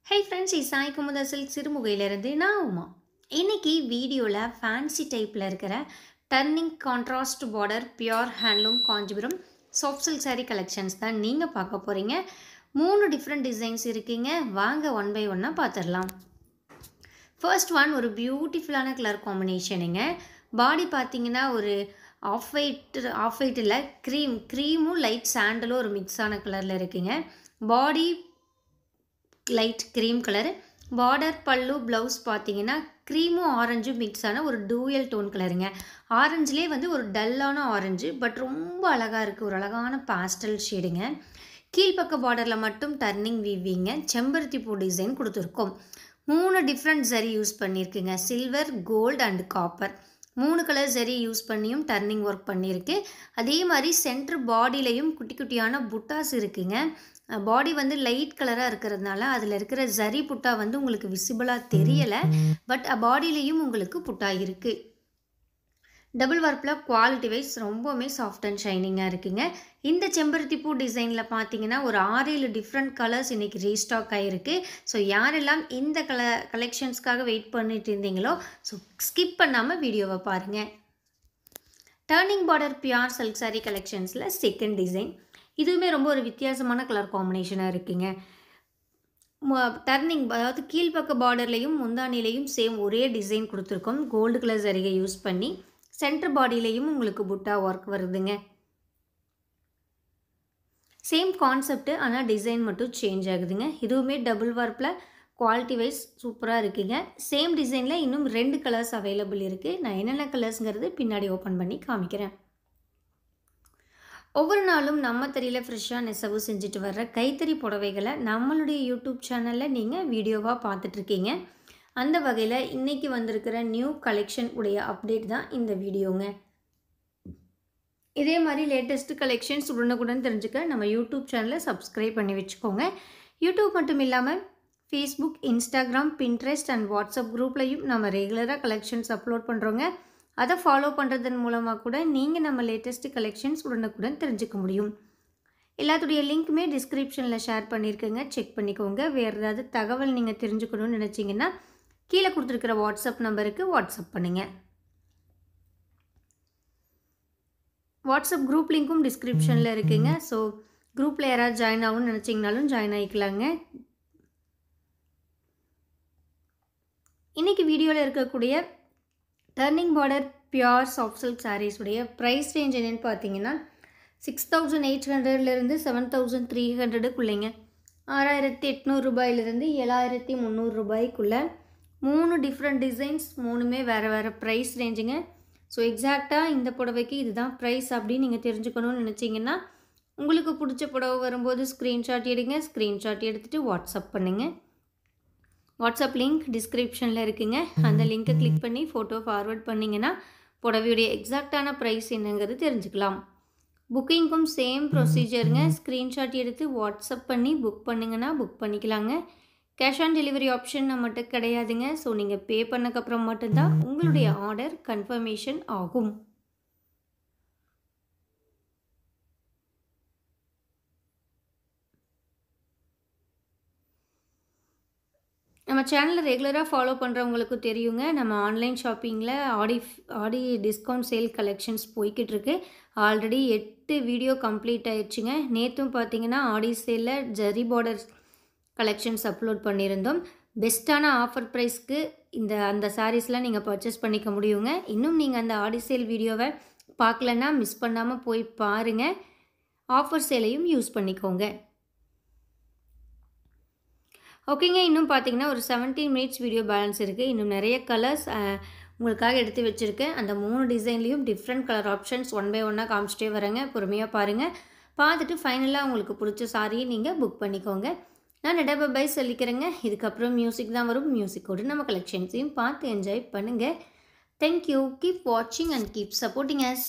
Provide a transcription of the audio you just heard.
Hey friends, இசாய் Kumudha silk சிறுமுகையிலிருந்து நான் உமா. இன்னைக்கு வீடியோவில் ஃபேன்சி டைப்பில் இருக்கிற turning contrast border pure handloom Kanchipuram soft silk sari collections தான் நீங்கள் பார்க்க போகிறீங்க. 3 டிஃப்ரெண்ட் டிசைன்ஸ் இருக்குங்க. வாங்க ஒன் பை ஒன்னாக பார்த்துடலாம். ஃபர்ஸ்ட் ஒன் ஒரு பியூட்டிஃபுல்லான கலர் காம்பினேஷனுங்க. பாடி பார்த்தீங்கன்னா ஒரு ஆஃப் ஒயிட்டில் க்ரீமும் லைட் சாண்டலும் ஒரு மிக்ஸான கலரில் இருக்குங்க. பாடி லைட் க்ரீம் கலர், பார்டர் பல்லு ப்ளவுஸ் பார்த்தீங்கன்னா க்ரீமும் ஆரஞ்சும் மிக்ஸான ஒரு டூயல் டோன் கலருங்க. ஆரஞ்சுலேயே ஒரு டல்லான ஆரஞ்சு, பட் ரொம்ப அழகாக இருக்குது. ஒரு அழகான பாஸ்டல் ஷேடுங்க. கீழ்ப்பக்க பார்டரில் மட்டும் டர்னிங் வீவிங்க செம்பருத்தி பூ டிசைன் கொடுத்துருக்கோம். 3 டிஃப்ரெண்ட் ஜரி யூஸ் பண்ணியிருக்குங்க. Silver, gold and copper 3 colour zari use பண்ணியும் டர்னிங் ஒர்க் பண்ணியிருக்கு. அதே மாதிரி சென்டர் பாடியிலையும் குட்டி குட்டியான புட்டாஸ் இருக்குங்க. பாடி லைட் கலராக இருக்கிறதுனால அதில் இருக்கிற ஜரி புட்டா உங்களுக்கு விசிபிளாக தெரியலை, பட் பாடியிலையும் உங்களுக்கு புட்டா இருக்குது. டபுள் ஒர்க்கில் குவாலிட்டி வைஸ் ரொம்பவுமே சாஃப்ட் அண்ட் ஷைனிங்காக இருக்குங்க. இந்த செம்பருத்தி பூ டிசைனில் பார்த்தீங்கன்னா ஒரு 6-7 டிஃப்ரெண்ட் கலர்ஸ் இன்றைக்கி ரீஸ்டாக் ஆகிருக்கு. ஸோ யாரெல்லாம் இந்த கலெக்ஷன்ஸ்க்காக வெயிட் பண்ணிட்டு இருந்தீங்களோ ஸோ ஸ்கிப் பண்ணாமல் வீடியோவை பாருங்கள். Turning border pure silk sari கலெக்ஷன்ஸில் செகண்ட் டிசைன். இதுவுமே ரொம்ப ஒரு வித்தியாசமான கலர் காம்பினேஷனாக இருக்குங்க. டர்னிங் அதாவது கீழ்ப்பக்க பார்டர்லேயும் முந்தானிலையும் சேம் ஒரே டிசைன் கொடுத்துருக்கோம். கோல்டு கலர் ஜரிகை யூஸ் பண்ணி சென்டர் பாடியிலையும் உங்களுக்கு புட்டா ஒர்க் வருதுங்க. சேம் கான்செப்ட், ஆனால் டிசைன் மட்டும் சேஞ்ச் ஆகுதுங்க. இதுவுமே டபுள் ஒர்க்கில் குவாலிட்டி வைஸ் சூப்பராக இருக்குங்க. சேம் டிசைனில் இன்னும் 2 கலர்ஸ் அவைலபிள் இருக்குது. நான் என்னென்ன கலர்ஸுங்கிறது பின்னாடி ஓப்பன் பண்ணி காமிக்கிறேன். ஒவ்வொரு நாளும் நம்ம தறியில் ஃப்ரெஷ்ஷாக நெசவு செஞ்சுட்டு வர்ற கைத்தறி புடவைகளை நம்மளுடைய யூடியூப் சேனலில் நீங்கள் வீடியோவாக பார்த்துட்ருக்கீங்க. அந்த வகையில் இன்றைக்கி வந்திருக்கிற நியூ கலெக்ஷன் உடைய அப்டேட் தான் இந்த வீடியோங்க. இதே மாதிரி லேட்டஸ்ட்டு கலெக்ஷன்ஸ் உடனுக்குடன் தெரிஞ்சுக்க நம்ம யூடியூப் சேனலை சப்ஸ்கிரைப் பண்ணி வச்சுக்கோங்க. யூடியூப் மட்டும் இல்லாமல் Facebook, Instagram, Pinterest and WhatsApp குரூப்லையும் நம்ம ரெகுலராக கலெக்ஷன்ஸ் அப்லோட் பண்ணுறோங்க. அதை ஃபாலோ பண்ணுறதன் மூலமாக கூட நீங்கள் நம்ம லேட்டஸ்ட்டு கலெக்ஷன்ஸ் உடனுக்குடன் தெரிஞ்சுக்க முடியும். எல்லாத்துடைய லிங்க்குமே டிஸ்கிரிப்ஷனில் ஷேர் பண்ணியிருக்கேங்க, செக் பண்ணிக்கோங்க. வேறு ஏதாவது தகவல் நீங்கள் தெரிஞ்சுக்கணும்னு நினச்சிங்கன்னா கீழே கொடுத்துருக்கிற வாட்ஸ்அப் நம்பருக்கு வாட்ஸ்அப் பண்ணுங்கள். வாட்ஸ்அப் குரூப் லிங்க்கும் டிஸ்கிரிப்ஷனில் இருக்குங்க. ஸோ குரூப்பில் யாராவது ஜாயின் ஆகும்னு நினச்சிங்கனாலும் ஜாயின் ஆகிக்கலாங்க. இன்றைக்கி வீடியோவில் இருக்கக்கூடிய turning border pure soft silk சாரீஸுடைய ப்ரைஸ் ரேஞ்ச் என்னென்னு பார்த்தீங்கன்னா 6800லேருந்து 7300க்குள்ளேங்க. 6800 ரூபாயிலிருந்து 7300 ரூபாய்க்குள்ளே 3 டிஃப்ரெண்ட் டிசைன்ஸ், 3மே வேறு ப்ரைஸ் ரேஞ்சுங்க. ஸோ எக்ஸாக்டாக இந்த புடவைக்கு இதுதான் ப்ரைஸ் அப்படின்னு நீங்கள் தெரிஞ்சுக்கணும்னு நினச்சிங்கன்னா உங்களுக்கு பிடிச்ச புடவை வரும்போது ஸ்க்ரீன்ஷாட் எடுங்க. ஸ்க்ரீன்ஷாட் எடுத்துகிட்டு வாட்ஸ்அப் பண்ணுங்கள். வாட்ஸ்அப் லிங்க் டிஸ்கிரிப்ஷனில் இருக்குங்க. அந்த லிங்க்கை கிளிக் பண்ணி ஃபோட்டோ ஃபார்வர்ட் பண்ணிங்கன்னா புடவையுடைய எக்ஸாக்டான ப்ரைஸ் என்னங்கிறது தெரிஞ்சுக்கலாம். புக்கிங்க்கும் சேம் ப்ரொசீஜருங்க. ஸ்க்ரீன்ஷாட் எடுத்து வாட்ஸ்அப் பண்ணி புக் பண்ணிங்கன்னா புக் பண்ணிக்கலாங்க. கேஷ் ஆன் டெலிவரி ஆப்ஷன் நம்மகிட்ட கிடையாதுங்க. ஸோ நீங்கள் பே பண்ணக்கப்புறம் மட்டும்தான் உங்களுடைய ஆர்டர் கன்ஃபர்மேஷன் ஆகும். நம்ம சேனலில் ரெகுலராக ஃபாலோ பண்ணுறவங்களுக்கு தெரியுங்க, நம்ம ஆன்லைன் ஷாப்பிங்கில் ஆடி டிஸ்கவுண்ட் சேல் கலெக்ஷன்ஸ் போய்கிட்டுருக்கு. ஆல்ரெடி 8 வீடியோ கம்ப்ளீட் ஆயிடுச்சுங்க. நேற்றும் பார்த்தீங்கன்னா ஆடி சேலில் ஜரி பார்டர் கலெக்ஷன்ஸ் அப்லோட் பண்ணியிருந்தோம். பெஸ்ட்டான ஆஃபர் ப்ரைஸ்க்கு அந்த சாரீஸ்லாம் நீங்கள் பர்ச்சேஸ் பண்ணிக்க முடியுங்க. இன்னும் நீங்கள் அந்த ஆடி சேல் வீடியோவை பார்க்கலன்னா மிஸ் பண்ணாமல் போய் பாருங்கள். ஆஃபர் சேலையும் யூஸ் பண்ணிக்கோங்க. ஓகேங்க, இன்னும் பார்த்தீங்கன்னா ஒரு 17 மினிட்ஸ் வீடியோ பேலன்ஸ் இருக்குது. இன்னும் நிறைய கலர்ஸ் உங்களுக்காக எடுத்து வச்சுருக்கேன். அந்த 3 டிசைன்லேயும் different colour options one by ஒன்னாக காமிச்சிட்டே வரேங்க. பொறுமையாக பாருங்கள். பார்த்துட்டு ஃபைனலாக உங்களுக்கு பிடிச்ச சாரியை நீங்கள் புக் பண்ணிக்கோங்க. நான் பை சொல்லிக்கிறேங்க. இதுக்கப்புறம் மியூசிக் தான் வரும். மியூசிக்கோடு நம்ம கலெக்ஷன்ஸையும் பார்த்து என்ஜாய் பண்ணுங்கள். தேங்க்யூ. கீப் வாட்சிங் அண்ட் கீப் சப்போர்ட்டிங் அஸ்.